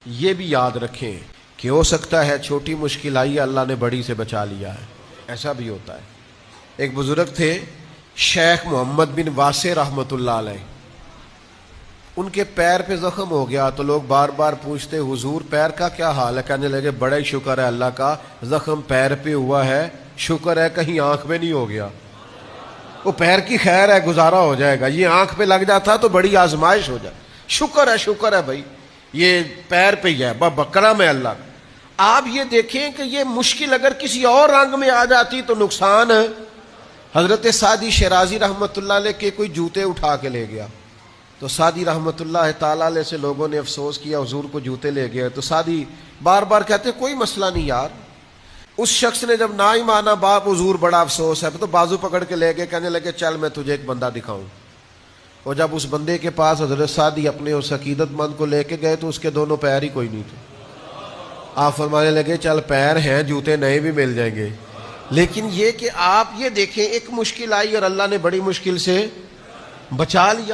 یہ بھی یاد رکھیں کہ ہو سکتا ہے چھوٹی مشکل آئی، اللہ نے بڑی سے بچا لیا ہے، ایسا بھی ہوتا ہے۔ ایک بزرگ تھے شیخ محمد بن واسع رحمۃ اللہ علیہ، ان کے پیر پہ زخم ہو گیا تو لوگ بار بار پوچھتے حضور پیر کا کیا حال ہے؟ کہنے لگے بڑا ہی شکر ہے اللہ کا، زخم پیر پہ ہوا ہے، شکر ہے کہیں آنکھ میں نہیں ہو گیا، وہ پیر کی خیر ہے گزارا ہو جائے گا، یہ آنکھ پہ لگ جاتا تو بڑی آزمائش ہو جائے، شکر ہے بھائی یہ پیر پہ ہی ہے، بکرم ہے اللہ کا۔ آپ یہ دیکھیں کہ یہ مشکل اگر کسی اور رنگ میں آ جاتی تو نقصان ہے۔ حضرت سعدی شیرازی رحمۃ اللہ علیہ کے کوئی جوتے اٹھا کے لے گیا تو سعدی رحمۃ اللہ تعالیٰ علیہ سے لوگوں نے افسوس کیا حضور کو جوتے لے گئے، تو سعدی بار بار کہتے کوئی مسئلہ نہیں یار۔ اس شخص نے جب نہ ہی مانا باپ حضور بڑا افسوس ہے، تو بازو پکڑ کے لے گئے، کہنے لگے چل میں تجھے ایک بندہ دکھاؤں۔ اور جب اس بندے کے پاس حضرت سعدی اپنے اس عقیدت مند کو لے کے گئے تو اس کے دونوں پیر ہی کوئی نہیں تھے۔ آپ فرمانے لگے چل پیر ہیں جوتے نئے بھی مل جائیں گے، لیکن یہ کہ آپ یہ دیکھیں ایک مشکل آئی اور اللہ نے بڑی مشکل سے بچا لیا۔